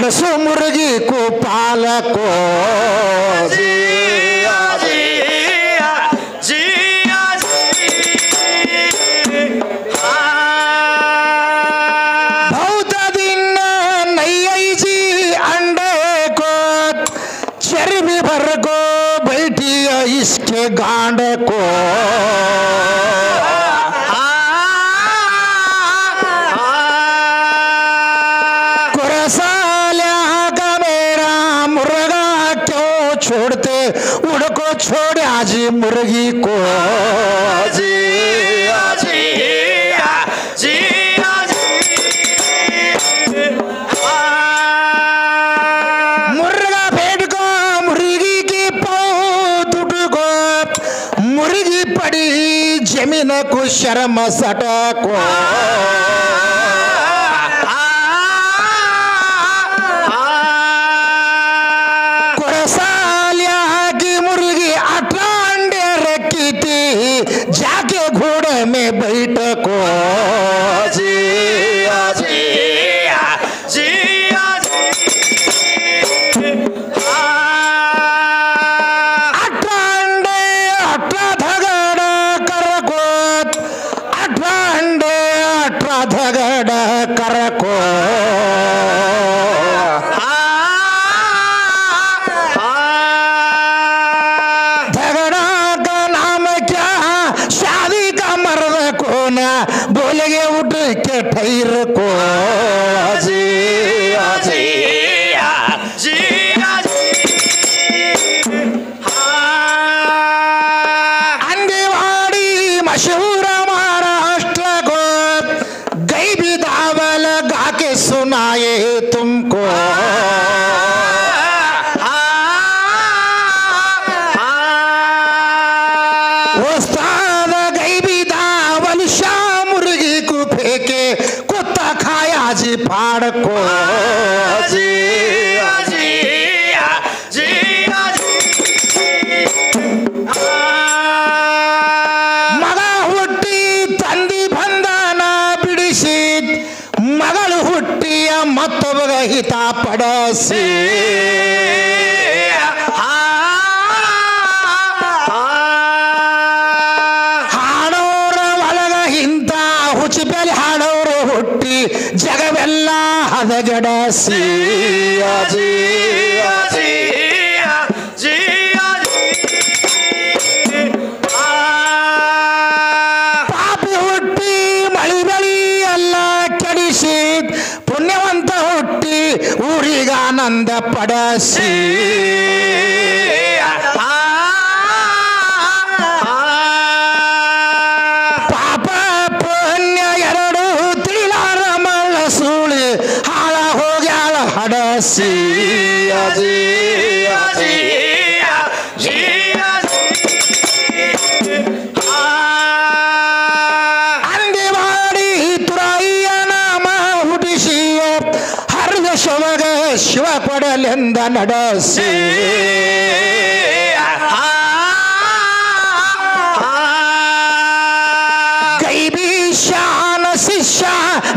ಬಡಸು ಮುರುಗಿ ಕುಪಾಲಕೋ भौतदिन नैयजी अंडे को चर्बी भर को बैठी इसके गांड को छोड़ते उनको छोड़े आज मुर्गी को जी जी जी मुर्गा भेड़ को मुर्गी की पौध को मुर्गी पड़ी जमीन को शर्म सटा को जाके घोड़े में बैठ को जी जी जी अठांडे अठरा धगड़ा कर को अठांडे अठरा धगड़ा कर को बोलेगे उठ के ठहर को जी जी जी अंगवाड़ी मशहूर महाराष्ट्र को गई भी दावा लगा के सुनाए तुमको जी फाड़ को जी जी जी मग हुट्टी तंदी बंधನ बिडिसी मगल हुट्टिಯ ಮತ್ತೊಬ್ಬಗ ಹಿತ ಪಡಸಿ ಹಾಡೋರ ಒಳಗ ಇಂತ ಹುಚ್ಚಿಪೆಲಿ ಹಾಡೋರು ಹುಟ್ಟಿ ಜಗವೆಲ್ಲ ಹದಗೆಡಸಿ ಅಜಿ ಅಜಿ ಅಜಿ ಪಾಪಿ ಹುಟ್ಟಿ ಮಳಿ ಬಳಿ ಎಲ್ಲ ಕೆಡಿಸಿ ಪುಣ್ಯವಂತ ಹುಟ್ಟಿ ಊರಿಗಾನಂದ ಪಡಸಿ सी जी जी जी अंगवाड़ी तुराइಯ ನಾಮ ಹುಟ್ಟಿಸಿ ಹರಿದ ಶವಗ ಶಿವ ಕೊಡಲೆಂದ ನಡೆಸಿ ಗೈಬೀಶಾನ ಶಿಷ್ಯ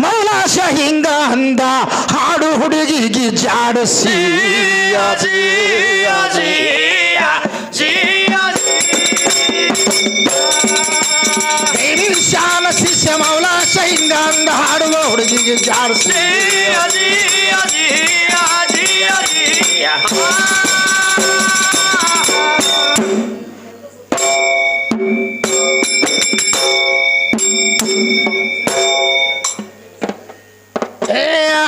ಮೌಲಾಶ ಹಿಂಗ ಅಂದ ಹಾಡು ಹುಡುಗಿಗೆ ಜಾಡಿಸಿ ಅಜಿ ಅಜಿ ಅಜಿ ಗೈಬೀಶಾನ ಶಿಷ್ಯ ಮೌಲಾಶ ಹಿಂಗ ಅಂದ ಹಾಡುವ ಹುಡುಗಿಗೆ ಜಾಡಿಸಿ ಅಜಿ ಅಜಿ ಅಜಿ ಅಜಿ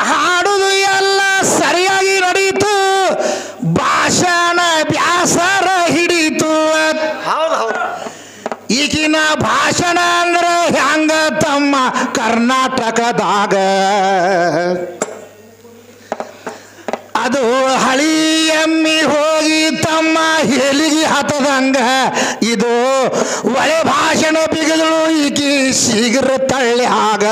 ಹಾಡುದು ಎಲ್ಲ ಸರಿಯಾಗಿ ನಡೀತು ಭಾಷಣ ಬ್ಯಾಸರ ಹಿಡಿತು ಈಗಿನ ಭಾಷಣ ಅಂದ್ರೆ ಹ್ಯಾಂಗ ತಮ್ಮ ಕರ್ನಾಟಕದಾಗ ಅದು ಹಳಿ ಎಮ್ಮಿ ಹೋಗಿ ತಮ್ಮ ಹೆಲಿಗೆ ಹತ್ತದಂಗ ಇದು ಒಳೆ ಭಾಷಣ ಬಿಗಿದಳು ಈಕಿ ಶೀಘ್ರ ತಳ್ಳ್ಯಾಗ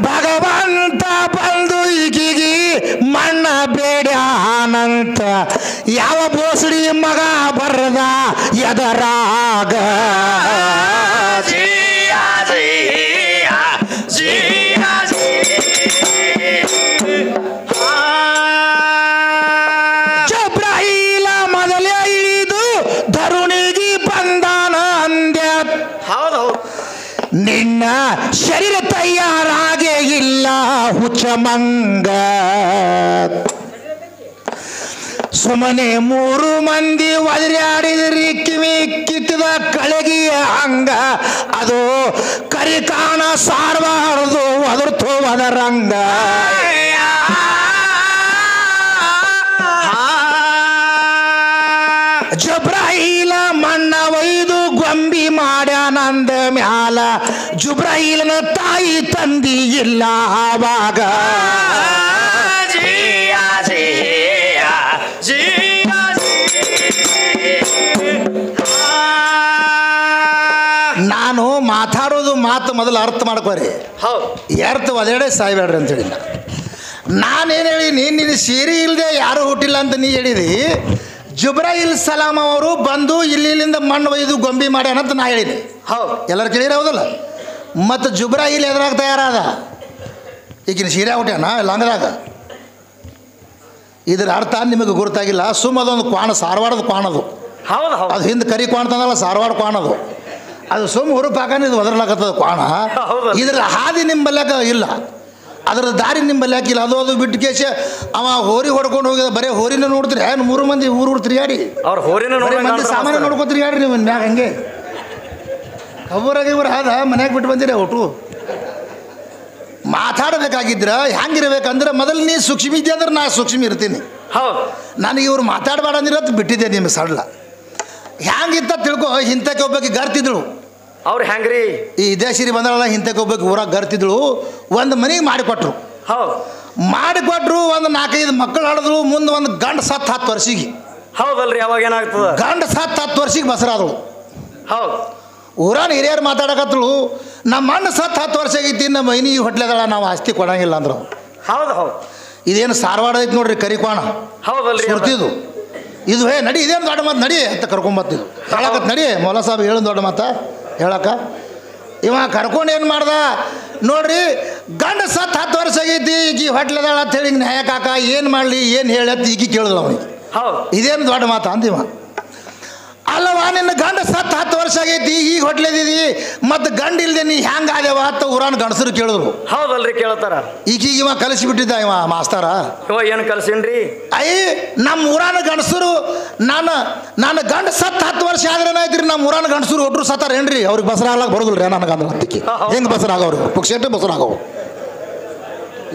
ಭಗವಂತ ಬಂದು ಈಕಿಗೆ ಮಣ್ಣ ಬೇಡ್ಯಾನಂತ ಯಾವ ಬೋಸಡಿ ಮಗ ಬರದ ಎದರಾಗ ಶರೀರ ತಯಾರಾಗೇ ಇಲ್ಲ ಹುಚ್ಚಮಂಗ ಸುಮ್ಮನೆ 3 ಮಂದಿ ಒದರಾಡಿದ್ರಿ ಕಿವಿ ಕಿತ್ತದ ಕಳಗಿಯ ಹಂಗ ಅದು ಕರಿಕಾಣ ಸಾರಬಾರದು ಒದರ್ತು ಅದರಂಗ ಜುಬ್ರಾಯಿಲ ಮಣ್ಣ ಒಯ್ದು ಗೊಂಬಿ ಮಾಡ್ಯಾನಂದ ಮ್ಯಾಲ ಜುಬ್ರಾಯಿಲನ ತಾಯಿ ತಂದಿ ಇಲ್ಲ ಆವಾಗ ನಾನು ಮಾತಾಡೋದು ಮಾತು ಮೊದಲು ಅರ್ಥ ಮಾಡ್ಕೋರಿ ಅರ್ಥ ಒದೆಡೆ ಸಾಯ್ಬೇಡ್ರಿ ಅಂತ ಹೇಳಿಲ್ಲ ನಾನೇನು ಹೇಳೀನಿ ನಿನ್ನ ಸೀರೆ ಇಲ್ಲದೆ ಯಾರೂ ಹುಟ್ಟಿಲ್ಲ ಅಂತ ನೀ ಹೇಳಿದಿ ಜುಬ್ರಾಯಿಲ್ ಸಲಾಮ್ ಅವರು ಬಂದು ಇಲ್ಲಿಂದ ಮಣ್ಣು ಒಯ್ದು ಗೊಂಬಿ ಮಾಡ್ಯಾನಂತ ನಾ ಹೇಳಿನಿ ಎಲ್ಲರೂ ಕೇಳಿರ ಹೌದಲ್ಲ ಮತ್ತು ಜುಬ್ರಾಯಿಲ್ ಎದುರಾಗ ತಯಾರಾದ ಈಗಿನ ಸೀರೆ ಹುಟ್ಟ್ಯಾನ ಲಂಗದಾಗ ಇದರ ಅರ್ಥ ನಿಮಗೆ ಗುರುತಾಗಿಲ್ಲ ಅದೊಂದು ಕ್ವಾಣ ಸಾರವಾಡದ ಕ್ವಾಣದು ಅದು ಹಿಂದೆ ಕರಿ ಕ್ವಾಣ ತಂದಲ್ಲ ಸಾರವಾಡ ಕ್ವಾಣದು ಅದು ಹುರುಪು ಹಾಕಂದ್ರೆ ಇದು ಒದರ್ಲಾಕತ್ತದ ಕ್ವಾಣ ಇದರ ಹಾದಿ ನಿಂಬಲ್ಯಾಕ ಇಲ್ಲ ಅದರ ದಾರಿ ನಿಂಬಲ್ಯಾಕ ಇಲ್ಲ ಅದು ಬಿಟ್ಟು ಕೇಶ ಅವ ಹೋರಿ ಹೊಡ್ಕೊಂಡು ಹೋಗಿದ ಬರೀ ಹೋರಿನ ನೋಡ್ತೀರಿ 3 ಮಂದಿ ಊರು ತಿರುಗಾಡಿ ಮಂದಿ ಸಾಮಾನ್ಯ ನೋಡ್ಕೊ ತಿರುಗಾಡ್ರಿ ನೀವು ಮ್ಯಾಗ ಹಂಗೆ ಇವ್ರು ಆದ ಮನ್ಯಾಗ ಬಿಟ್ಟು ಬಂದಿರಿ ಒಟ್ಟು ಮಾತಾಡಬೇಕಾಗಿದ್ರ ಹೆಂಗಿರ್ಬೇಕಂದ್ರೆ ಮೊದಲು ನೀ ಸೂಕ್ಷ್ಮ ಇದ್ದೆ ಅಂದ್ರೆ ನಾ ಸೂಕ್ಷ್ಮ ಇರ್ತೀನಿ ನನಗೆ ಇವ್ರು ಮಾತಾಡಬೇಡ ಅಂದಿರತ್ತು ಬಿಟ್ಟಿದ್ದೆ ನಿಮ್ಗೆ ಸಡ್ಲ ಹ್ಯಾಂಗಿತ್ತ ತಿಳ್ಕೊ ಇಂಥಕ್ಕೆ ಒಬ್ಬಕ್ಕೆ ಗರ್ತಿದ್ಳು ಅವ್ರು ಹೆಂಗ್ರಿ ಈ ದೇಶಿರಿ ಬಂದಳಲ್ಲ ಇಂಥಕ್ಕೆ ಒಬ್ಬಕ್ಕೆ ಊರಾಗ ಗರ್ತಿದ್ಳು ಒಂದು ಮನೆಗೆ ಮಾಡಿಕೊಟ್ರು ಒಂದು 4-5 ಮಕ್ಕಳು ಹಾಡಿದ್ರು ಮುಂದೆ ಒಂದು ಗಂಡ ಸತ್ತು 10 ವರ್ಷಿಗೆ ಹೌದಲ್ರಿ ಅವಾಗ ಏನಾಗ್ತದ ಗಂಡ ಸತ್ತು 10 ವರ್ಷಿಗೆ ಬಸರಾದಳು ಹೌದು ಊರಾನ ಹಿರಿಯರು ಮಾತಾಡಕತ್ತಳು ನಮ್ಮ ಅಣ್ಣ ಸತ್ತು 10 ವರ್ಷ ಆಗೈತಿ ನಮ್ಮ ಮೈನಿ ಹೊಟ್ಲೆದಳ ನಾವು ಆಸ್ತಿ ಕೊಡಂಗಿಲ್ಲ ಅಂದ್ರು ಹೌದು ಹೌದು ಇದೇನು ಸಾರವಾಡ ಐತಿ ನೋಡ್ರಿ ಕರಿಕೋಣ ಹೌದಲ್ರಿ ಸುರ್ತಿದು ಇದು ನಡಿ ಇದೇನು ದೊಡ್ಡ ಮಾತು ನಡಿ ಅಂತ ಕರ್ಕೊಂಬತ್ತಿದ್ದು ಹೇಳಕತ್ ನಡಿ ಮೊಲ ಸಾಬ್ ಹೇಳೋದು ದೊಡ್ಡ ಮಾತ ಹೇಳಕ್ಕ ಇವ ಕರ್ಕೊಂಡು ಏನು ಮಾಡ್ದ ನೋಡ್ರಿ ಗಂಡ ಸತ್ತು 10 ವರ್ಷ ಆಗೈತಿ ಈಕಿ ಹೊಟ್ಲೆದಾಳ ಅಂತ ಹೇಳಿ ನ್ಯಾಯ ಕಾಕ ಏನು ಮಾಡಲಿ ಏನು ಹೇಳತ್ತಿ ಈಕಿ ಕೇಳಿದ್ರು ಅವನಿಗೆ ಇದೇನು ದೊಡ್ಡ ಮಾತ ಅಂತೀವ ಅಲ್ಲವಾ ನಿನ್ನ ಗಂಡ ಸತ್ತು 10 ವರ್ಷ ಆಗೈತಿ ಈಗ ಹೊಟ್ಲೆದಿದಿ ಮತ್ತು ಗಂಡ ಇಲ್ದೆ ನೀ ಹೆಂಗೆ ಆದೇವ ಅಂತ ಊರಾನ ಗಂಡಸರು ಕೇಳಿದ್ರು ಹೌದಲ್ರಿ ಕೇಳ್ತಾರ ಈಗೀಗ ಇವ ಕಲಿಸಿಬಿಟ್ಟಿದ್ದ ಇವ ಮಾಸ್ತಾರ ಏನು ಕಲಿಸೇನ್ರಿ ನಮ್ಮ ಊರಾನ ಗಂಡಸರು ನಾನು ಗಂಡ ಸತ್ತು 10 ವರ್ಷ ಆದ್ರೇನಾಯ್ತ್ರಿ ನಮ್ಮ ಊರಾನ ಗಂಡಸರು ಒಟ್ರು ಸತ್ತಾರೇನ್ರಿ ಅವ್ರಿಗೆ ಬಸರ ಆಗ್ಲಾಕ ಬರೋದಿಲ್ಲ ನನಗೆ ಅಂದ್ರೆ ಅದಕ್ಕೆ ಹೆಂಗೆ ಬಸರ ಆಗೋರು ಪುಕ್ಷೇಟೆ ಬಸರ ಆಗವು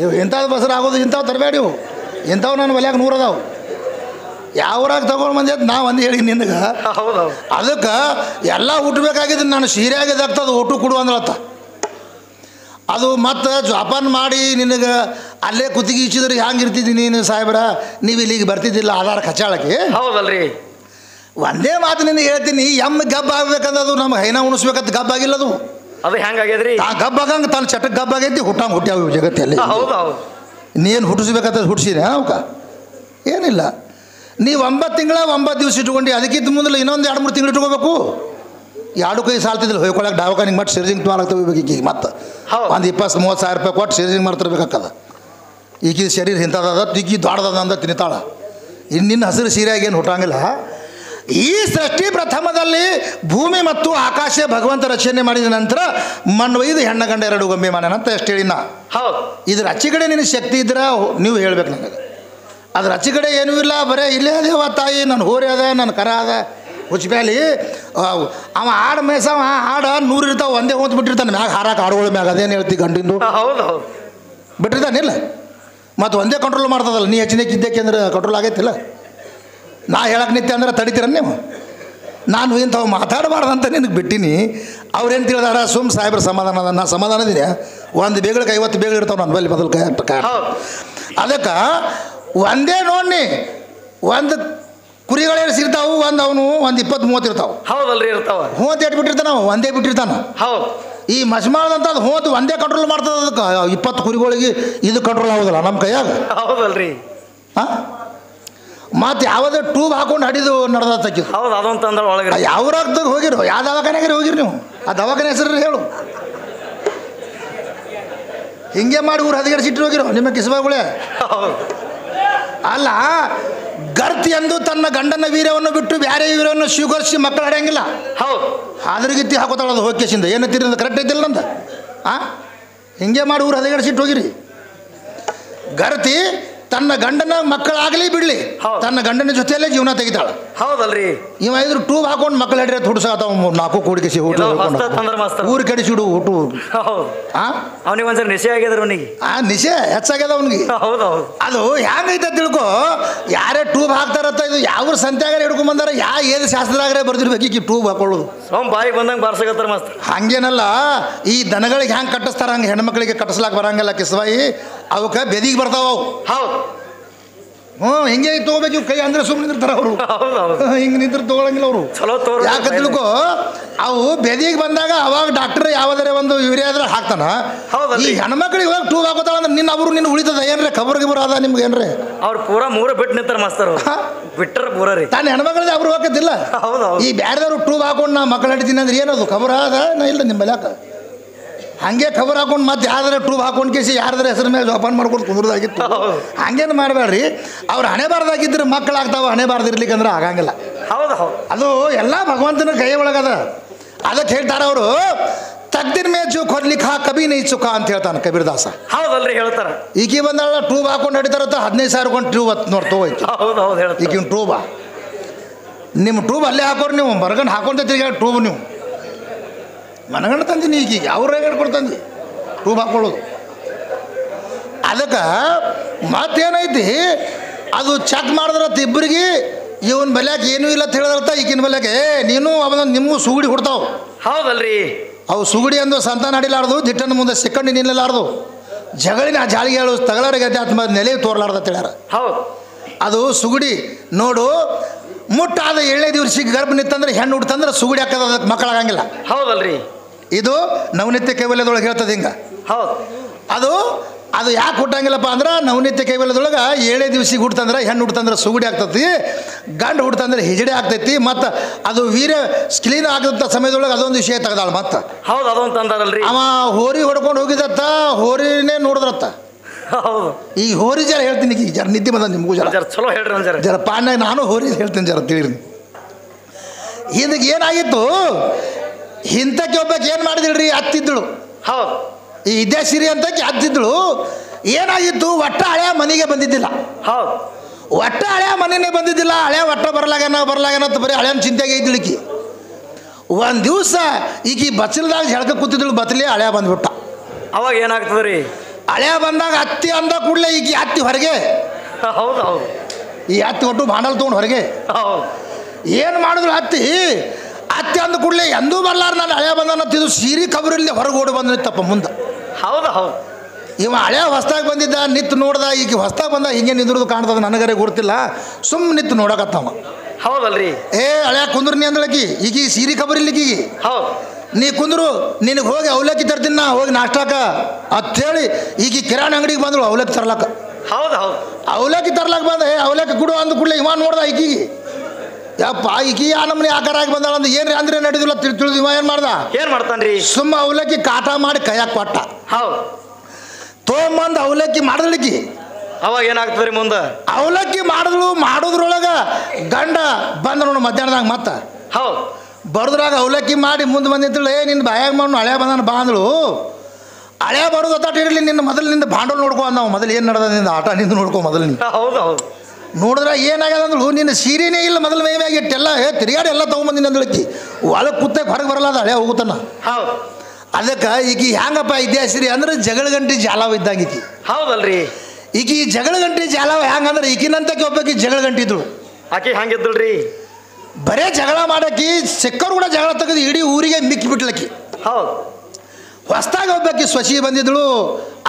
ಇವು ಇಂಥದ್ದು ಬಸರ ಆಗೋದು ಇಂಥವು ತರಬೇಡಿ ಇವು ಇಂಥವು ನನ್ನ ಒಲ್ಯಾಗ 100 ಅದಾವು ಯಾವ್ರಾಗ ತಗೊಂಡು ಬಂದೈತೆ ನಾ ಒಂದು ಹೇಳಿ ನಿನಗೆ ಅದಕ್ಕೆ ಎಲ್ಲ ಹುಟ್ಟಬೇಕಾಗಿದ್ದು ನಾನು ಸೀರೆ ಆಗಿದ್ದಾಗ್ತದೆ ಒಟ್ಟು ಕೊಡು ಅಂದ್ರತ್ತ ಅದು ಮತ್ತು ಜೋಪಾನ ಮಾಡಿ ನಿನಗೆ ಅಲ್ಲೇ ಕುತ್ತಿಗೆ ಇಚ್ಚಿದ್ರೆ ಹ್ಯಾಂಗೆ ಇರ್ತಿದ್ದಿ ನೀನು ಸಾಹೇಬ್ರ ನೀವು ಇಲ್ಲಿಗೆ ಬರ್ತಿದ್ದಿಲ್ಲ ಆಧಾರ ಕಚಾಳಕ್ಕೆ ಹೌದಲ್ರಿ ಒಂದೇ ಮಾತು ನಿನಗೆ ಹೇಳ್ತೀನಿ ಗಬ್ಬ ಆಗ್ಬೇಕಂದ್ರೆ ಅದು ನಮ್ಗೆ ಹೈನ ಉಣಿಸ್ಬೇಕಂತ ಗಬ್ಬ ಆಗಿಲ್ಲದು ಅದು ಹೆಂಗಾಗ್ಯದ್ರಿ ಗಬ್ಬ ಆಗಂಗೆ ತನ್ನ ಚಟಕ್ಕೆ ಗಬ್ಬ ಆಗೈತಿ ಹುಟ್ಟ್ಯಾವ ಜಗತ್ತಲ್ಲಿ ನೀನು ಹುಟ್ಟಿಸ್ಬೇಕಂತ ಹುಟ್ಟಿಸಿರಿ ಅವಕ್ಕ ಏನಿಲ್ಲ ನೀವು 9 ತಿಂಗಳ 9 ದಿವಸ ಇಟ್ಕೊಂಡು ಅದಕ್ಕಿಂತ ಮುಂದೆ ಇನ್ನೊಂದು 2-3 ತಿಂಗಳು ಇಟ್ಕೋಬೇಕು 2 ಕೈ ಸಾಲ್ತಿದ್ದಿಲ್ಲ ಹೋಯ್ಕೊಳಕ್ಕೆ ದವಾಖಾನಿಗೆ ಮತ್ತೆ ಸಿರ್ಜಿಂಗ್ ತೊಗೊಳಕ್ಕೆ ಈಗ ಮತ್ತೆ ಒಂದು 20-30 ಸಾವಿರ ರೂಪಾಯಿ ಕೊಟ್ಟು ಸಿರ್ಜಿಂಗ್ ಮಾಡ್ತಿರ್ಬೇಕಾಕದ ಈಗಿನ ಶರೀರ ಇಂಥದ ಈಗಿ ದೊಡ್ಡದ ಅಂದ ತಿನ್ನಿತಾಳ ನಿನ್ನ ಹಸಿರು ಸೀರೆಯಾಗಿ ಏನು ಹುಟ್ಟಂಗಿಲ್ಲ ಈ ಸೃಷ್ಟಿ ಪ್ರಥಮದಲ್ಲಿ ಭೂಮಿ ಮತ್ತು ಆಕಾಶ ಭಗವಂತ ರಚನೆ ಮಾಡಿದ ನಂತರ ಮಣ್ಣು ಒಯ್ದು ಹೆಣ್ಣ ಗಂಡ 2 ಗೊಂಬೆ ಮಾಡ್ಯಾನಂತ ಎಷ್ಟು ಹೇಳಿನ ಇದ್ರ ಅಚ್ಚಿ ಕಡೆ ನಿನ್ನ ಶಕ್ತಿ ಇದ್ರೆ ನೀವು ಹೇಳ್ಬೇಕು ನನಗೆ ಅದ್ರ ಅಚ್ಚಿ ಕಡೆ ಏನೂ ಇಲ್ಲ ಬರೇ ಇಲ್ಲೇ ಅದೇವ ತಾಯಿ ನನ್ನ ಹೋರಿ ಅದ ನನ್ನ ಕರ ಅದ ಹುಚ್ಚಬ್ಯಾಲಿ ಅವ ಆಡು ಮೇಸವ ಆಡು 100 ಇರ್ತಾವೆ ಒಂದೇ ಹೊಂತು ಬಿಟ್ಟಿರ್ತಾನೆ ಮ್ಯಾಗ ಹಾರಾಕ ಆಡುಗಳ ಮ್ಯಾಗ ಅದೇನು ಹೇಳ್ತಿ ಗಂಡಿಂದು ಬಿಟ್ಟಿರ್ತಾನಿಲ್ಲ ಮತ್ತು ಒಂದೇ ಕಂಟ್ರೋಲ್ ಮಾಡ್ತದಲ್ಲ ನೀ ಹೆಚ್ಚಿನ ಇದ್ದಕ್ಕೆ ಅಂದ್ರೆ ಕಂಟ್ರೋಲ್ ಆಗೈತಿಲ್ಲ ನಾ ಹೇಳಕ್ಕೆ ನಿತ್ಯ ಅಂದ್ರೆ ತಡಿತೀರ ನೀವು ನಾನು ಇಂಥವು ಮಾತಾಡಬಾರ್ದಂತ ನಿನಗೆ ಬಿಟ್ಟಿನಿ ಅವ್ರೇನು ತಿಳಿದಾರ ಸಾಹೇಬ್ರ ಸಮಾಧಾನ ಅದ ನಾ ಸಮಾಧಾನದಿನಿ ಒಂದು ಬೇಗಳಿಗೆ 50 ಬೇಗಳು ಇರ್ತಾವೆ ನನ್ನ ಬಲ್ಲಿ ಮೊದಲು ಕೈ ಅದಕ್ಕೆ ಒಂದೇ ನೋಡಿ ಒಂದು ಕುರಿಗಳೇನು ಸಿಗ್ತಾವು ಒಂದು ಅವನು ಒಂದು 20-30 ಇರ್ತಾವೆ ಹೌದಲ್ರಿ ಇರ್ತಾವ ಹೋತ್ ಬಿಟ್ಟಿರ್ತಾನ ಒಂದೇ ಬಿಟ್ಟಿರ್ತಾನ ಈ ಮಸ್ಮಾಳದಂತ ಅದು ಹೋತ್ ಒಂದೇ ಕಂಟ್ರೋಲ್ ಮಾಡ್ತದ ಅದಕ್ಕೆ 20 ಕುರಿಗಳಿಗೆ ಇದು ಕಂಟ್ರೋಲ್ ಆಗೋದಿಲ್ಲ ನಮ್ಮ ಕೈಯಾಗ ಹೌದಲ್ರಿ ಮತ್ತು ಯಾವುದೇ ಟ್ಯೂಬ್ ಹಾಕೊಂಡು ಹಡಿದು ನಡೆದಕ್ಕಿದ್ದು ಹೌದು ಅದಂತ ಒಳಗೆ ಯಾವ ರಾಗ್ದಾಗ ಹೋಗಿರೋ ಯಾವ ದವಾಖಾನೆಗೆ ಹೋಗಿರಿ ನೀವು ಆ ದವಾಖಾನೆ ಹೆಸರು ಹೇಳು ಹಿಂಗೆ ಮಾಡಿ ಊರು ಹದಗೆಡಿಸಿಟ್ಟು ಹೋಗಿರೋ ನಿಮ್ಮ ಕಿಸಬಾಗುಳೆ ಅಲ್ಲ ಗರ್ತಿ ಎಂದು ತನ್ನ ಗಂಡನ ವೀರ್ಯವನ್ನು ಬಿಟ್ಟು ಬೇರೆ ವೀರ್ಯವನ್ನು ಸ್ವೀಕರಿಸಿ ಮಕ್ಕಳು ಹಡೆಯಂಗಿಲ್ಲ ಹೌದು ಹಾದ್ರಿಗಿತ್ತಿ ಹಾಕೋತಾಳದು ಹೋಗ್ಕೇಸಿಂದ ಏನಂತೀರಿ ಕರೆಕ್ಟ್ ಐತಿಲ್ಲ ನಂದ ಆ ಹಿಂಗೆ ಮಾಡಿ ಊರು ಹದಗೆಡಿಸಿಟ್ಟು ಹೋಗಿರಿ. ಗರತಿ ತನ್ನ ಗಂಡನ ಮಕ್ಕಳಾಗಲಿ ಬಿಡಲಿ, ಹೌದು. ತನ್ನ ಗಂಡನ ಜೊತೆಯಲ್ಲೇ ಜೀವನ ತೆಗಿತಾಳ. ಹೌದಲ್ರಿ. ಇವ ಇದ್ರ ಟೂಬ್ ಹಾಕೊಂಡು ಮಕ್ಕಳು ಹಿಡಿದ್ರೆ ಹುಡ್ಸಾತಾವ 4 ಕೂಡಿಸಿ ಊರು ಕಡಿಸಿಡು ಊಟ. ಹೌದು. ಆ ಅವನಿಗೆ ಒಂದ್ಸರಿ ನಿಶೆ ಆಗ್ಯದ್ರ ಅವನಿಗೆ. ಆ ನಿಶೆ ಹೆಚ್ಚಾಗ್ಯದ ಅವನಿಗೆ. ಹೌದೌದು. ಅದು ಹೆಂಗೈತೆ ತಿಳ್ಕೊ. ಯಾರೇ ಟೂಬ್ ಹಾಕ್ತಾರತ್ತ ಇದು ಯಾವ ಸಂತ್ಯಾಗಾರ ಹಿಡ್ಕೊಂಡ್ ಬಂದಾರ, ಏದು ಶಾಸ್ತ್ರದಾಗರೇ ಬರ್ದಿರ್ಬೇಕು ಈ ಟೂಬ್ ಹಾಕೊಳ್ಳೋದು. ಬಾಯಿಗೆ ಬಂದಂಗೆ ಬಾರ್ಸಕತ್ತಾರ ಮಾಸ್ತರ್. ಹಂಗೇನಲ್ಲ, ಈ ದನಗಳಿಗೆ ಹೆಂಗೆ ಕಟ್ಟಿಸ್ತಾರ ಹಂಗೆ ಹೆಣ್ಮಕ್ಳಿಗೆ ಕಟ್ಟಿಸ್ಲಾಕ ಬರಂಗಿಲ್ಲ ಕಿಸ್ವಾಯಿ. ಅವಕ್ಕೆ ಬೆದಿಗೆ ಬರ್ತಾವ ಅವು. ಹೌದು. ಹಿಂಗೆ ತೊಗೋಬೇಕು ಇವು ಕೈ ಅಂದ್ರೆ ಸುಮ್ಮನೆ ನಿಂತಿರ್ತಾರ ಅವರು. ಹಿಂಗೆ ನಿಂತ್ರ ತೊಗೊಳಂಗಿಲ್ಲ ಅವರು. ಯಾಕೆ ತಿಳ್ಕೊ, ಅವು ಬೆದಿಗೆ ಬಂದಾಗ ಅವಾಗ ಡಾಕ್ಟರ್ ಯಾವ್ದಾರ ಒಂದು ಯೂರಿಯಾ ಆದ್ರೆ ಹಾಕ್ತಾನ. ಈ ಹೆಣ್ಮಕ್ಳಿಗೆ ಹೋಗಿ ಟೂಬ್ ಹಾಕೋತಾಳ ಅಂದ್ರೆ ನಿನ್ನ ಉಳಿತದ ಏನ್ರಿ ಖಬರ್ ಗಿಬರ್ ಅದ ನಿಮ್ಗೆ ಏನ್ರಿ? ಅವ್ರು ಪೂರಾ ಮೂರ ಬಿಟ್ಟು ನಿಂತಾರ ಮಾಸ್ತರ್. ಬಿಟ್ರ ಪೂರ ರೀ ತಾನು ಹೆಣ್ಮಕ್ಳಿಗೆ ಅವ್ರು ಹೋಗತ್ತಿಲ್ಲ. ಈ ಬ್ಯಾರ್ದವ್ರು ಟೂಬ್ ಹಾಕೊಂಡು ನಾ ಮಕ್ಕಳು ಹಿಡಿತೀನಿ ಅಂದ್ರೆ ಏನದು ಖಬರ್ ಅದ ನಾ ಇಲ್ಲ ನಿಮ್ಮ ಯಾಕ ಹಂಗೆ ಖಬರ್ ಹಾಕೊಂಡು ಮತ್ತೆ ಯಾವ್ದಾರ ಟೂಬ್ ಹಾಕೊಂಡು ಕೇಸಿ ಯಾರ್ದಾರ ಹೆಸರು ಮೇಲೆ ಜೋಪಾನ ಮಾಡ್ಕೊಂಡು ಕುಂದ್ರದಾಗಿತ್ತು. ಹಂಗೇನು ಮಾಡಬೇಡ್ರಿ. ಅವ್ರು ಹಣೆ ಬಾರ್ದಾಗಿದ್ರೆ ಮಕ್ಕಳಾಗ್ತಾವ, ಹಣೆ ಬಾರ್ದಿರ್ಲಿಕ್ಕಂದ್ರೆ ಆಗಂಗಿಲ್ಲ. ಹೌದು ಹೌದು. ಅದು ಎಲ್ಲ ಭಗವಂತನ ಕೈ ಒಳಗದ. ಅದಕ್ಕೆ ಹೇಳ್ತಾರ ಅವರು, ತಗ್ದಿನ ಮೇ ಜೋ ಕೊಡ್ಲಿಕ್ಕೆ ಕಬಿ ನೈ ಚುಕ ಅಂತ ಹೇಳ್ತಾನೆ ಕಬೀರ್ದಾಸ. ಹೌದಲ್ರಿ ಹೇಳ್ತಾರ. ಈಕಿ ಬಂದಾಳ ಟೂಬ್ ಹಾಕೊಂಡು ಹಿಡಿತಾರತ್ತ 15,000 ಕೊಂಡು ಟ್ಯೂಬ್ ನೋಡಿ ತಗೋಯ್ತು. ಹೌದು ಹೌದು ಹೇಳ್ತಾರೆ. ಈಗಿನ ಟೂಬ ನಿಮ್ಮ ಟೂಬ್ ಅಲ್ಲೇ ಹಾಕೋರು ನೀವು ಮರಗಂಡು ಹಾಕೊಂತ ತಿರ್ಗಿ ಟೂಬ್ ನೀವು ಮನಗಂಡು ತಂದಿನಿ. ಈಗೀಗ ಅವ್ರ ಕೊಡ್ತಂದು ಟೂಬ್ ಹಾಕೊಳ್ಳೋದು. ಅದಕ್ಕೆ ಮತ್ತೇನೈತಿ, ಅದು ಚೆಕ್ ಮಾಡಿದ್ರತ್ತ ಇಬ್ಬರಿಗೆ ಇವನ್ ಬಲ್ಯಾಕ ಏನೂ ಇಲ್ಲ ಅಂತ ಹೇಳಿದ್ರತ್ತ ಈಗಿನ ಬಲ್ಯಾಕೆ ನೀನು ಅವನ ನಿಮ್ಮ ಸುಗುಡಿ ಹುಡ್ತಾವ. ಹೌದಲ್ರಿ. ಅವು ಸುಗುಡಿ ಅಂದು ಸಂತಾನ ಆಡಿಲಾರ್ದು, ದಿಟ್ಟನ ಮುಂದೆ ಸಿಕ್ಕಂಡು ನಿಲ್ಲಲಾರ್ದು, ಜಗಳಿನ ಜಾಳಿಗೆ ಹೇಳು ತಗಲಾರಿಗೆ ಆತ್ಮ ನೆಲೆ ತೋರ್ಲಾರ್ದ ಹೇಳ್ಯಾರ. ಹೌದು. ಅದು ಸುಗುಡಿ ನೋಡು, ಮುಟ್ಟಾದ 7ನೇ ದಿವಸಕ್ಕೆ ಗರ್ಭ ನಿತ್ತಂದ್ರೆ ಹೆಣ್ಣು ಹುಡ್ತಂದ್ರೆ ಸುಗುಡಿ ಹಾಕೋದು, ಅದಕ್ಕೆ ಮಕ್ಕಳಾಗಂಗಿಲ್ಲ. ಹೌದಲ್ರಿ. ಇದು ನವನಿತ್ಯ ಕೈವಲ್ಯದೊಳಗೆ ಹೇಳ್ತದೆ ಹಿಂಗೆ. ಹೌದು. ಅದು ಯಾಕೆ ಹುಟ್ಟಂಗಿಲ್ಲಪ್ಪ ಅಂದ್ರೆ ನವನಿತ್ಯ ಕೈವಲ್ಯದೊಳಗೆ 7ನೇ ದಿವಸಿಗೆ ಹುಡ್ತಂದ್ರೆ ಹೆಣ್ಣು ಹುಡ್ತಂದ್ರೆ ಸುಗುಡಿ ಆಗ್ತೈತಿ, ಗಂಡು ಹುಡ್ತಂದ್ರೆ ಹಿಜಡೆ ಆಗ್ತೈತಿ. ಮತ್ತು ಅದು ವೀರ್ಯ ಸ್ಕ್ಲೀನ್ ಆಗದಂಥ ಸಮಯದೊಳಗೆ ಅದೊಂದು ವಿಷಯ ತೆಗೆದಾಳ. ಮತ್ತೆ ಹೌದು ಅದೊಂದು ತಂದಾರಲ್ರಿ. ಅವ ಹೋರಿ ಹೊಡ್ಕೊಂಡು ಹೋಗಿದತ್ತ, ಹೋರಿನೇ ನೋಡಿದ್ರತ್ತ. ಹೌದು. ಈ ಹೋರಿ ಜರ ಹೇಳ್ತೀನಿ, ಈಗ ಜರ ನಿದ್ದೆ ಬಂದ ನಿಮಗೂ ಜರ ಚಲೋ ಹೇಳ್ರಿ. ಜರ ಪಾಣ್ಯಾಗ ನಾನು ಹೋರಿ ಹೇಳ್ತೀನಿ ಜರ ತಿಳಿರಿ. ಇದಕ್ಕೆ ಏನಾಗಿತ್ತು, ಇಂಥಕ್ಕೆ ಒಬ್ಬಕ್ಕೆ ಏನು ಮಾಡಿದಿಳ್ರಿ, ಹತ್ತಿದ್ದಳು. ಹೌದು. ಈ ವಿದ್ಯಾಸಿರಿ ಅಂತಕ್ಕೆ ಹತ್ತಿದ್ದಳು. ಏನಾಗಿತ್ತು, ಒಟ್ಟ ಹಳೆಯ ಮನೆಗೆ ಬಂದಿದ್ದಿಲ್ಲ. ಹೌದು. ಒಟ್ಟ ಹಳೆಯ ಮನೆಯೇ ಬಂದಿದ್ದಿಲ್ಲ. ಹಳೆಯ ಒಟ್ಟ ಬರಲಾಗೇನಂತ ಬರೀ ಹಳೆಯನ್ ಚಿಂತೆಗೆ ಇದ್ದಳಿಕಿ. ಒಂದು ದಿವಸ ಈಕಿ ಬಚ್ಚಲ್ದಾಗ ಜಳಕ ಕೂತಿದ್ದಳು, ಬತ್ತಲಿ ಹಳೆಯ ಬಂದ್ಬಿಟ್ಟ. ಅವಾಗ ಏನಾಗ್ತದೆ ರೀ? ಹಳೆಯ ಬಂದಾಗ ಹತ್ತಿ ಅಂದ ಕೂಡಲೇ ಈಕಿ ಹತ್ತಿ ಹೊರಗೆ. ಹೌದು ಹೌದು. ಈ ಹತ್ತಿ ಒಟ್ಟು ಬಾಂಡಲ್ ತೊಗೊಂಡು ಹೊರಗೆ. ಹೌದು. ಏನು ಮಾಡಿದ್ರು ಹತ್ತಿ ಅಂದ ಕೂಡಲೇ ಎಂದೂ ಬರ್ಲಾರ ನಾನು ಹಳೆಯ ಬಂದನತ್ತಿದ್ದು ಸೀರೆ ಕಬರಲ್ಲಿ ಹೊರಗೆ ಓಡಿ ಬಂದಿತ್ತಪ್ಪ ಮುಂದೆ. ಹೌದು ಹೌದು. ಇವ ಹಳೆಯ ಹೊಸ್ದಾಗಿ ಬಂದಿದ್ದ, ನಿತ್ತು ನೋಡ್ದ. ಈಗ ಹೊಸ್ದಾಗಿ ಬಂದ ಹಿಂಗೆ ನಿಂದ್ರದು ಕಾಣ್ತದ, ನನಗರೆ ಗೊತ್ತಿಲ್ಲ. ಸುಮ್ಮನೆ ನಿತ್ತು ನೋಡಕತ್ತವ. ಹೌದಲ್ರಿ. ಹಳೆಯ ಕುಂದ್ರು ನೀ ಅಂದಳಕಿ. ಈಗ ಈ ಸೀರೆ ಕಬರಿಲ್ಲಿಕ್ಕೀಗಿ ಹೌದು. ನೀ ಕುಂದ್ರು, ನಿನಗೆ ಹೋಗಿ ಅವಲಕ್ಕಿ ತರ್ತೀನಿ ನಾ, ಹೋಗಿ ನಾಷ್ಟಾಕ ಅಂಥೇಳಿ ಈಗ ಕಿರಾಣಿ ಅಂಗಡಿಗೆ ಬಂದಳು ಅವಲಕ್ಕಿ ತರ್ಲಾಕ. ಹೌದು ಹೌದು. ಅವಲಕ್ಕಿ ತರ್ಲಾಕ ಬಂದೆ, ಅವಲಕ್ಕಿ ಕೊಡು ಅಂದ ಕೂಡಲೇ ಇವ ನೋಡ್ದ ಈಕಿಗೆ. ಯಪ್ಪ ಈಕಿ ಆ ನಮ್ಮನೆ ಆಕಾರಾಗಿ ಬಂದಾಳ ಅಂದ ಏನ್ರಿ ಅಂದ್ರೆ ನಡೆದಿಲ್ಲ ತಿಳಿದು ಇವ ಏನು ಮಾಡ್ದ, ಏನು ಮಾಡ್ತಾನ್ರಿ, ಸುಮ್ಮ ಅವಲಕ್ಕಿ ಕಾಟ ಮಾಡಿ ಕೈಯಾಗ ಕೊಟ್ಟ. ಹೌದು. ತೊಗೊಂಬಂದು ಅವಲಕ್ಕಿ ಮಾಡಿದ್ಲಿಕ್ಕಿ. ಅವಾಗ ಏನಾಗ್ತದ್ರಿ ಮುಂದೆ? ಅವಲಕ್ಕಿ ಮಾಡೋದ್ರೊಳಗೆ ಗಂಡ ಬಂದ ನೋಡು ಮಧ್ಯಾಹ್ನದಾಗ ಮತ್ತೆ. ಹೌದು. ಬರೋದ್ರಾಗ ಅವಲಕ್ಕಿ ಮಾಡಿ ಮುಂದೆ ಬಂದಿತ್ತಳು. ನಿನ್ನ ಬಾಯಾಗ ಮಾಡಿ ಹಳೆ ಬಂದಾನ ಬಾ ಅಂದಳು. ಹಳೆ ಬರೋದು ಒತ್ತಾಟ ಇರಲಿ, ನಿನ್ನ ಮೊದಲು ನಿಂದ ಭಾಂಡೋಲ್ ನೋಡ್ಕೊ ನಾವು ಮೊದಲು ಏನು ನಡೆದ ನಿಂದ ಆಟ ನಿಂದು ನೋಡ್ಕೊ ಮೊದಲು ನೀನು. ಹೌದು ಹೌದು. ನೋಡಿದ್ರೆ ಏನಾಗ್ಯದ ಅಂದಳು, ನಿನ್ನ ಸೀರೆನೇ ಇಲ್ಲ ಮೊದಲು ಮೈ ಮ್ಯಾಗ ಇಟ್ಟೆಲ್ಲ ತಿರುಗಾಡಿ ಎಲ್ಲ ತೊಗೊಂಬಂದಿನ ಅಂದಳಕ್ಕಿ. ಒಳಗೆ ಕೂತಾಗ ಹೊರಗೆ ಬರಲ್ಲ, ಅದು ಹಳೆ ಹೋಗುತ್ತಾನ. ಹೌದು. ಅದಕ್ಕೆ ಈಕಿ ಹ್ಯಾಂಗಪ್ಪ ಇದ್ಯಾಸಿರಿ ಅಂದ್ರೆ ಜಗಳ ಗಂಟೆ ಜಾಲವ ಇದ್ದಂಗೆ ಈಕಿ. ಹೌದಲ್ರಿ. ಈಕಿ ಜಗಳ ಗಂಟೆ ಜಾಲವ ಹೆಂಗಂದ್ರೆ ಈಕಿನಂತಕ್ಕೆ ಒಬ್ಬಾಕಿ ಜಗಳ ಗಂಟೆ ಇದ್ಳು. ಆಕೆ ಹಂಗಿದ್ದಳ್ರಿ. ಬರೇ ಜಗಳ ಮಾಡಾಕಿ ಸಿಕ್ಕರು ಕೂಡ ಜಗಳ ತೆಗೆದು ಇಡೀ ಊರಿಗೆ ಮಿಕ್ಕಿ ಬಿಟ್ಲಕ್ಕಿ. ಹೌದು. ಹೊಸ್ದಾಗಿ ಒಬ್ಬಾಕಿ ಸ್ವಶಿ ಬಂದಿದ್ದಳು.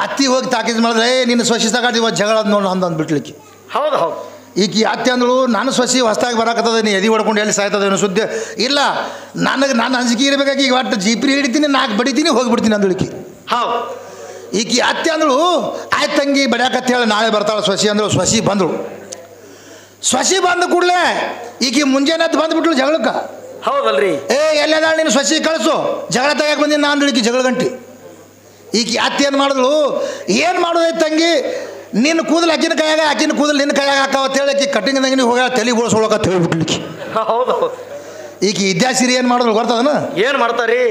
ಅತ್ತಿ ಹೋಗಿ ತಾಕೀಸ್ ಮಾಡಿದ್ರೆ ನಿನ್ನ ಸ್ವಶಿ ತಗೊಂಡು ಇವತ್ತು ಜಗಳ ನೋಡಿ ಅಂದ್ಬಿಟ್ಲಿಕ್ಕಿ. ಹೌದು ಹೌದು. ಈಕಿ ಅತ್ತಿ ಅಂದಳು, ನಾನು ಸ್ವಶಿ ಹೊಸ್ದಾಗಿ ಬರಾಕತ್ತದ, ನೀ ಎದಿ ಹೊಡ್ಕೊಂಡು ಎಲ್ಲಿ ಸಾಯ್ತದೇನು ಸುದ್ದಿ ಇಲ್ಲ, ನಾನು ಅಂಜಿಕೆ ಇರಬೇಕಾಗಿ ಈಗ ಒಟ್ಟು ಜೀಪ್ರಿ ಹಿಡಿತೀನಿ, 4 ಬಡಿತೀನಿ, ಹೋಗಿಬಿಡ್ತೀನಿ ಅಂದಳಿಕಿ. ಹೌದು. ಈಕಿ ಅತ್ತಿ ಅಂದಳು, ಆಯ್ತು ತಂಗಿ ಬಡಿಯಾಕತ್ತ ಹೇಳಿ ನಾಳೆ ಬರ್ತಾಳೆ ಸ್ವಶಿ ಅಂದಳು. ಸ್ವಶಿ ಬಂದಳು. ಸ್ವಶಿ ಬಂದ ಕೂಡಲೇ ಈಕಿ ಮುಂಜಾನೆ ಎದ್ದು ಬಂದುಬಿಟ್ಳು ಜಗಳಕ್ಕೆ. ಹೌದಲ್ರಿ. ಎಲ್ಲದಾಳ ನೀನು ಸ್ವಶಿ ಕಳಿಸು, ಜಗಳ ತೆಗಿಯಕ್ಕೆ ಬಂದಿನಿ ನಾನು ಅಂದಳಿಕಿ ಜಗಳ ಗಂಟಿ. ಈಕಿ ಅತ್ತಿ ಏನು ಮಾಡಿದ್ಳು, ಏನು ಮಾಡೋದೈತೆ ತಂಗಿ, ನಿನ್ನ ಕೂದಲು ಅಕ್ಕಿನ ಕೈಯಾಗ, ಅಕ್ಕಿನ ಕೂದಲು ನಿನ್ನ ಕೈಯಾಗ ಹಾಕಾವತ್ತ ಹೇಳಕ್ಕೆ ಕಟ್ಟಿಂಗ್ದಂಗೆ ನೀವು ಹೋಗ ತಲೆ ಬೋಳ್ಸೋಳಕತ್ತ ಹೇಳ್ಬಿಟ್ಲಿಕ್ಕಿ. ಹೌದು. ಈಕಿ ಇದ್ಯಾಸಿರಿ ಏನು ಮಾಡಿದ್ರು ಗೊತ್ತದನ? ಏನು ಮಾಡ್ತಾರಿ?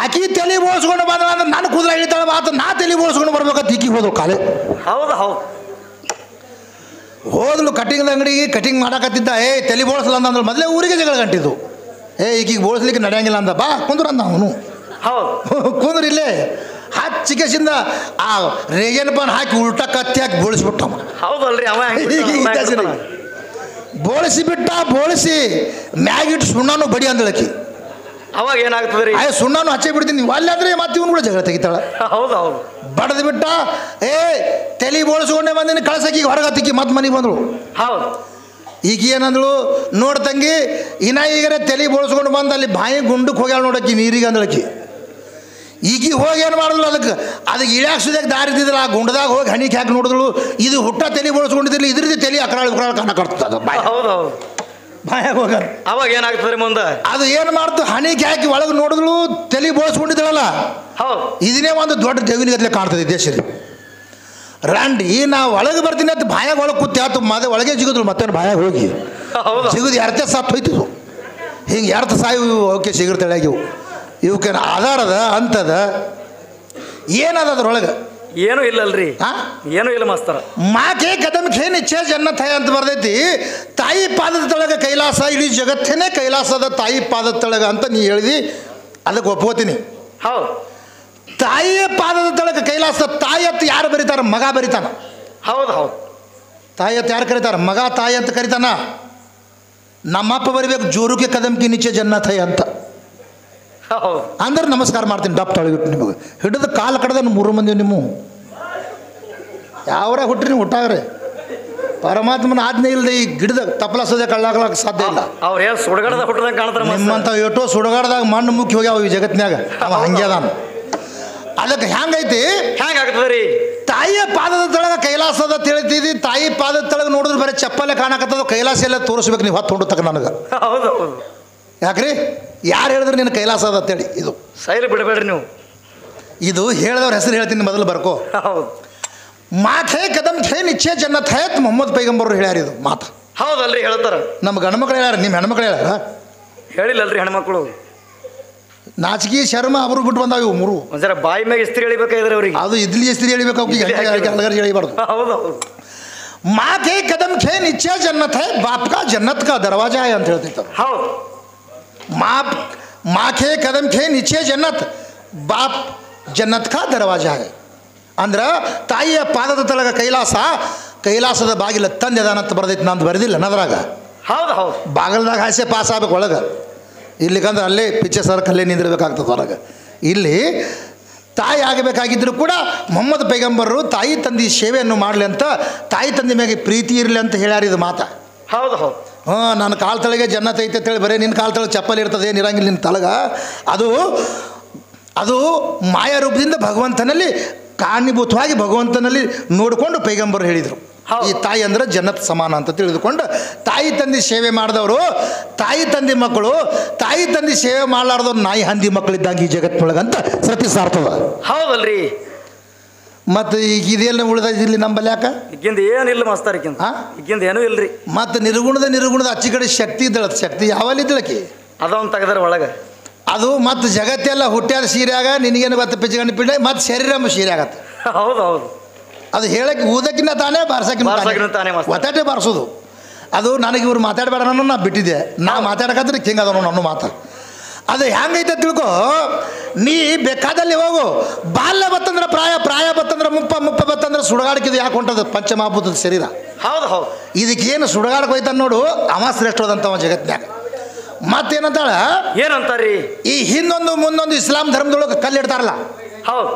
ಆಕಿ ತಲೆ ಬೋಳ್ಸ್ಕೊಂಡು ಬಂದ ಅಂದ್ರೆ ನಾನು ಕುದುರೆ ಹಿಡಿತಾಳೆ ಮಾತು ನಾ ತಲೆ ಬೋಳ್ಸ್ಕೊಂಡು ಬರ್ಬೇಕಂತ ಈಕಿಗೆ ಹೋದ್ರು ಕಾಲೇ. ಹೌದು ಹೌದು. ಹೋದ್ಲು ಕಟಿಂಗ್ದ ಅಂಗಡಿಗೆ ಕಟಿಂಗ್ ಮಾಡಾಕತ್ತಿದ್ದ. ತಲೆ ಬೋಳ್ಸಲ್ಲ ಅಂದ್ರೆ ಮೊದಲೇ ಊರಿಗೆ ಜಗಳ ಗಂಟಿದ್ದು. ಈಗೀಗ ಬೋಳ್ಸ್ಲಿಕ್ಕೆ ನಡೆಯಂಗಿಲ್ಲ ಅಂದ. ಬಾ ಕುಂದ್ರ ಅಂದ ಅವನು. ಹೌದು ಕುಂದ್ರ ಇಲ್ಲೇ ಹಚ್ಚಿ ಕೇಸಿಂದ ಆ ರೇಗೇನ್ ಪಾನ್ ಹಾಕಿ ಉಲ್ಟಾ ಕತ್ತಿ ಹಾಕಿ ಬೋಳಿಸ್ಬಿಟ್ಟ. ಹೌದಲ್ರಿ ಅವ ಬೋಳಿಸಿ ಮ್ಯಾಗಿಟ್ಟು ಸುಣ್ಣನು ಬಡಿ ಅಂದಳಕಿ. ಅವಾಗ ಏನಾಗ್ತದ್ರಿ? ಸುಣ್ಣನು ಹಚ್ಚಿ ಬಿಡ್ತೀನಿ ನೀವು ಅಲ್ಲಿ ಅಂದ್ರೆ ಮತ್ತೆ ಇವನು ಕೂಡ ಜಗಳ ತೆಗಿತಾಳ. ಹೌದು ಹೌದು. ಬಡದ್ ಬಿಟ್ಟ. ತಲೆ ಬೋಳಿಸ್ಕೊಂಡೆ ಬಂದಿನಿ ಕಳ್ಸಕಿ ಹೊರಗೆ ಹತ್ತಿಕ್ಕಿ ಮತ್ತೆ ಮನೆಗೆ ಬಂದಳು. ಹೌದು. ಈಗ ಏನಂದಳು ನೋಡ್ ತಂಗಿ ಇನ್ನ ಈಗರೆ ತಲೆ ಬೋಳಿಸ್ಕೊಂಡು ಬಂದು ಅಲ್ಲಿ ಬಾಯಿ ಗುಂಡಕ್ಕೆ ಹೋಗ್ಯಾಳ ನೋಡಕ್ಕಿ ನೀರಿಗೆ ಅಂದಳಕಿ. ಈಗ ಹೋಗಿ ಏನು ಮಾಡಿದ್ಳು ಅದಕ್ಕೆ ಇಳ್ಯಾಕ್ಸೋದಕ್ಕೆ ದಾರಿ ಇದ್ದಿದ್ದಿಲ್ಲ. ಆ ಗುಂಡದಾಗ ಹೋಗಿ ಹಣಿಕೆ ಹಾಕಿ ನೋಡಿದ್ಳು. ಇದು ಹುಟ್ಟ ತಲೆ ಬೋಳಿಸ್ಕೊಂಡಿದ್ದಿಲ್ಲ ಇದ್ರದ್ದು ತಲೆ ಅಕರಾಳ ಕಣ್ಣ ಕಟ್ತದ ಬಾಯ. ಹೌದು ಹೌದು. ಬಾಯಾಗ ಹೋಗ ಅವಾಗ ಏನಾಗ್ತದ್ರಿ ಮುಂದೆ? ಅದು ಏನು ಮಾಡ್ತು ಹಣಿಕೆ ಹಾಕಿ ಒಳಗೆ ನೋಡಿದ್ಳು ತಲೆ ಬೋಳಿಸ್ಕೊಂಡಿದ್ದಳಲ್ಲ. ಹೌದು. ಇದನ್ನೇ ಒಂದು ದೊಡ್ಡ ದೇವಿನಿಗತ್ಲೆ ಕಾಣ್ತದೆ ದೇಶರಿ. ರಂಡಿ ನಾ ಒಳಗೆ ಬರ್ತೀನಿ ಅಂತ ಬಾಯಾಗ ಒಳಗೆ ಕೂತಿ ಆತು ಮಾದ ಒಳಗೆ ಸಿಗಿದ್ರು ಮತ್ತೆ ಬಾಯಾಗ ಹೋಗಿ ಸಿಗುದು ಎರಡೇ ಸತ್ತು ಹೋಯ್ತಿದ್ವು. ಹಿಂಗೆ ಎರಡು ಸಾವು ಓಕೆ ಸಿಗಿರ್ತಾಳೆ ಇವು ಇವಕ್ಕೆ ಆಧಾರದ ಅಂತದ ಏನದ ಅದ್ರೊಳಗೆ ಏನೂ ಇಲ್ಲಲ್ರಿ. ಏನೂ ಇಲ್ಲ ಮಾಸ್ತರ. ಮಾಕೆ ಕದಮ್ ಖೇ ನಿಚ್ಚೆ ಜನ್ನತ್ ಹೈ ಅಂತ ಬರ್ದೈತಿ. ತಾಯಿ ಪಾದದ ತಳಗ ಕೈಲಾಸ, ಇಡೀ ಜಗತ್ತೇನೆ ಕೈಲಾಸದ ತಾಯಿ ಪಾದದ ತಳಗ ಅಂತ ನೀ ಹೇಳಿದಿ. ಅದಕ್ಕೆ ಒಪ್ಕೋತೀನಿ. ಹೌದು. ತಾಯಿಯ ಪಾದದ ತಳಗ ಕೈಲಾಸ. ತಾಯಿ ಅಂತ ಯಾರು ಬರೀತಾರ? ಮಗ ಬರೀತಾನ. ಹೌದು ಹೌದು. ತಾಯಿ ಅಂತ ಯಾರು ಕರೀತಾರ? ಮಗ ತಾಯಿ ಅಂತ ಕರೀತಾನ. ನಮ್ಮಪ್ಪ ಬರಿಬೇಕು ಜೋರುಗೆ ಕದಮ್ಕಿ ನಿಚ್ಚೆ ಜನ್ನತ್ ಹೈ ಅಂತ ಅಂದ್ರೆ ನಮಸ್ಕಾರ ಮಾಡ್ತೀನಿ. ಡಪ್ ತೊಳಗಿಟ್ಟು ನಿಮಗೆ ಹಿಡಿದು ಕಾಲು ಕಡ್ದ 3 ಮಂದಿ ನಿಮ್ಮ ಯಾವ್ರ ಹುಟ್ಟ್ರಿ ನೀವು ಹುಟ್ಟಾಗ್ರೆ ಪರಮಾತ್ಮನ ಆಜ್ಞೆ ಇಲ್ಲದೆ ಈ ಗಿಡದ ತಪ್ಪಲಾಸೋದೆ ಕಳ್ಳಾಗ್ಲಕ್ಕೆ ಸಾಧ್ಯ ಇಲ್ಲ. ಅವ್ರು ಸುಡಗಾಡದಾಗ ಹುಟ್ಟದಾಗ ಕಾಣ್ತಾರೆ. ನಿಮ್ಮಂತ ಎಷ್ಟೋ ಸುಡಗಾಡದಾಗ ಮಣ್ಣು ಮುಖ್ಯ ಹೋಗ್ಯಾವ ಈ ಜಗತ್ನ್ಯಾಗ. ಅವ ಹಂಗೆ ಅದಾನ. ಅದಕ್ಕೆ ಹೆಂಗೈತಿ ಹೆಂಗಾಗ್ತದ್ರಿ? ತಾಯಿಯ ಪಾದದ ತಳಗ ಕೈಲಾಸದ ತಿಳಿತಿದ್ದಿ. ತಾಯಿ ಪಾದದ ತಳಗ ನೋಡಿದ್ರೆ ಬರೀ ಚಪ್ಪಲ್ಲೇ ಕಾಣಕತ್ತದ. ಕೈಲಾಸ ಎಲ್ಲ ತೋರಿಸ್ಬೇಕು ನೀವು ಹೊತ್ತು ಹೊಂಡು ತಗ ನನಗೆ. ಹೌದು ಹೌದು. ಯಾಕ್ರಿ ಯಾರು ಹೇಳಿದ್ರೆ ನೀನು ಕೈಲಾಸ ಅದ ಅಂತೇಳಿ? ಇದು ಸೈಲ್ ಬಿಡಬೇಡ್ರಿ ನೀವು. ಇದು ಹೇಳಿದವ್ರ ಹೆಸರು ಹೇಳ್ತೀನಿ ಮೊದಲು ಬರ್ಕೋ. ಹೌದು. ಮಾಥೆ ಕದಮ್ ಥೇ ನಿಚ್ಚೆ ಜನ್ನತ್ ಹೈ ಮೊಹಮ್ಮದ್ ಪೈಗಂಬರು ಹೇಳ್ಯಾರ ಇದು ಮಾತು. ಹೌದಲ್ರಿ ಹೇಳ್ತಾರ. ನಮ್ಮ ಗಂಡ್ಮಕ್ಳು ಹೇಳ್ಯಾರ, ನಿಮ್ಮ ಹೆಣ್ಮಕ್ಳು ಹೇಳ್ಯಾರ? ಹೇಳಿಲ್ಲಲ್ರಿ ಹೆಣ್ಮಕ್ಳು. ನಾಚಿಕೆ ಶರ್ಮ ಅವರು ಬಿಟ್ಟು ಬಂದಾವ ಇವು 3. ಒಂದ್ಸರ ಬಾಯಿ ಮ್ಯಾಗ ಇಸ್ತ್ರಿ ಎಳಿಬೇಕಾದ್ರೆ ಅವ್ರಿಗೆ ಅದು ಇದ್ಲಿ ಇಸ್ತ್ರಿ ಎಳಿಬೇಕು. ಅವ್ರಿಗೆ ಎಳಿಬಾರ್ದು. ಹೌದು ಹೌದು. ಮಾಥೆ ಕದಮ್ ಖೇ ನಿಚ್ಚೆ ಜನ್ನತ್ ಹೈ ಬಾಪ್ ಕಾ ಜನ್ನತ್ ಕಾ ದರ್ವಾಜಾ ಹೈ ಅಂತ ಹೇಳ್ತಿರ್ತಾರೆ. ಹೌದು. ಮಾಖೆ ಕದಮ್ ಖೇ ನಿಚ್ಚೆ ಜನ್ನತ್ ಬಾಪ್ ಜನ್ನತ್ ಕಾ ದರ್ವಾಜಾ ಹೈ ಅಂದ್ರೆ ತಾಯಿಯ ಪಾದದ ತಳಗ ಕೈಲಾಸ, ಕೈಲಾಸದ ಬಾಗಿಲ ತಂದೆದಾನಂತ ಬರ್ದೈತಿ. ನಂದು ಬರೆದಿಲ್ಲ ನದ್ರಾಗ. ಹೌದು ಹೌದು. ಬಾಗಿಲ್ದಾಗ ಹಾಸೆ ಪಾಸ್ ಆಗ್ಬೇಕು ಒಳಗೆ. ಇಲ್ಲಿಗಂದ್ರೆ ಅಲ್ಲೇ ಪಿಚ್ಚೆ ಸರ್ ಕಲ್ಲೇ ನಿಂದಿರ್ಬೇಕಾಗ್ತದೆ ಹೊರಗೆ. ಇಲ್ಲಿ ತಾಯಿ ಆಗಬೇಕಾಗಿದ್ದರೂ ಕೂಡ ಮೊಹಮ್ಮದ್ ಪೈಗಂಬರರು ತಾಯಿ ತಂದೆ ಸೇವೆಯನ್ನು ಮಾಡಲಿ ಅಂತ, ತಾಯಿ ತಂದೆ ಮ್ಯಾಗೆ ಪ್ರೀತಿ ಇರಲಿ ಅಂತ ಹೇಳ್ಯಾರ ಇದು ಮಾತಾ. ಹೌದು ಹೌದು. ನನ್ನ ಕಾಲು ತಳಗೆ ಜನ್ನತ್ ಐತೆ ಅಂತೇಳಿ ಬರೀ ನಿನ್ನ ಕಾಲು ತಳಗೆ ಚಪ್ಪಲಿ ಇರ್ತದೆ ಏನಿರಂಗಿಲ್ಲ ನಿನ್ನ ತಳಗ. ಅದು ಮಾಯಾ ರೂಪದಿಂದ ಭಗವಂತನಲ್ಲಿ ಕಾರಣೀಭೂತವಾಗಿ ಭಗವಂತನಲ್ಲಿ ನೋಡಿಕೊಂಡು ಪೈಗಂಬರು ಹೇಳಿದರು ಈ ತಾಯಿ ಅಂದ್ರೆ ಜನ್ನತ್ ಸಮಾನ ಅಂತ ತಿಳಿದುಕೊಂಡು ತಾಯಿ ತಂದೆ ಸೇವೆ ಮಾಡಿದವರು ತಾಯಿ ತಂದೆ ಮಕ್ಕಳು, ತಾಯಿ ತಂದೆ ಸೇವೆ ಮಾಡಲಾರ್ದವ್ರು ನಾಯಿ ಹಂದಿ ಮಕ್ಕಳಿದ್ದಂಗೆ ಈ ಜಗತ್ತಿನೊಳಗಂತ ಸತಿ ಸಾರ್ತದ. ಹೌದಲ್ರಿ. ಮತ್ತು ಈಗ ಇದೆಲ್ಲ ಉಳಿದಿಲ್ಲಿ ನಂಬಲ್ಲಿ ಯಾಕೆ ಈಗಿಂದ ಏನಿಲ್ಲ ಮಾಸ್ತಾರ. ಈಗಿಂದ ಏನೂ ಇಲ್ರಿ. ಮತ್ತು ನಿರ್ಗುಣದ ಅಚ್ಚಿ ಕಡೆ ಶಕ್ತಿ ಇದ್ದಳ. ಶಕ್ತಿ ಯಾವಲ್ಲಿ ಇದ್ದಳಕಿ ಅದೊಂದು ತೆಗೆದ್ರ ಒಳಗೆ. ಅದು ಮತ್ತು ಜಗತ್ತೆಲ್ಲ ಹುಟ್ಟ್ಯಾದ ಸೀರೆಯಾಗ ನಿನಗೇನು ಬತ್ತ ಪಿಚ್ಚಗಂಡು ಪಿಂಡ ಮತ್ತು ಶರೀರ ಸೀರೆ ಆಗತ್ತೆ. ಹೌದು ಹೌದು. ಅದು ಹೇಳಕ್ಕೆ ಊದಕ್ಕಿಂತ ತಾನೇ ಬಾರ್ಸಕ್ಕಿಂತ ತಾನೇ ಒತ್ತಾಟೆ ಬಾರಿಸೋದು. ಅದು ನನಗೆ ಇವ್ರು ಮಾತಾಡಬೇಡ ನಾನು ನಾ ಬಿಟ್ಟಿದ್ದೆ. ನಾ ಮಾತಾಡಕಂದ್ರೆ ಹಿಂಗೆ ಅದನ್ನು ನನ್ನ ಮಾತು. ಅದು ಹೆಂಗೈತೆ ತಿಳ್ಕೊ. ನೀ ಬೇಕಾದಲ್ಲಿ ಹೋಗು. ಬಾಲ್ಯ ಬತ್ತಂದ್ರೆ ಪ್ರಾಯ ಬತ್ತಂದ್ರೆ ಮುಪ್ಪ ಬತ್ತಂದ್ರೆ ಸುಡಗಾಡಕಿದು ಯಾಕೆ ಹೊಂಟದ ಪಂಚಮಹಾಭೂತದ ಶರೀರ. ಹೌದು ಹೌದು. ಇದಕ್ಕೇನು ಸುಡಗಾಡಕ್ಕೆ ಹೋಯ್ತಾನೆ ನೋಡು ಅವ ಶ್ರೇಷ್ಠವಾದಂಥವ ಜಗತ್ನ್ಯಾಗ. ಮತ್ತೇನಂತಾಳ ಏನಂತಾರ್ರಿ? ಈ ಹಿಂದೊಂದು ಮುಂದೊಂದು ಇಸ್ಲಾಂ ಧರ್ಮದೊಳಗೆ ಕಲ್ಲಿಡ್ತಾರಲ್ಲ ಹೌದು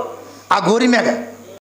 ಆ ಗೋರಿ ಮ್ಯಾಗ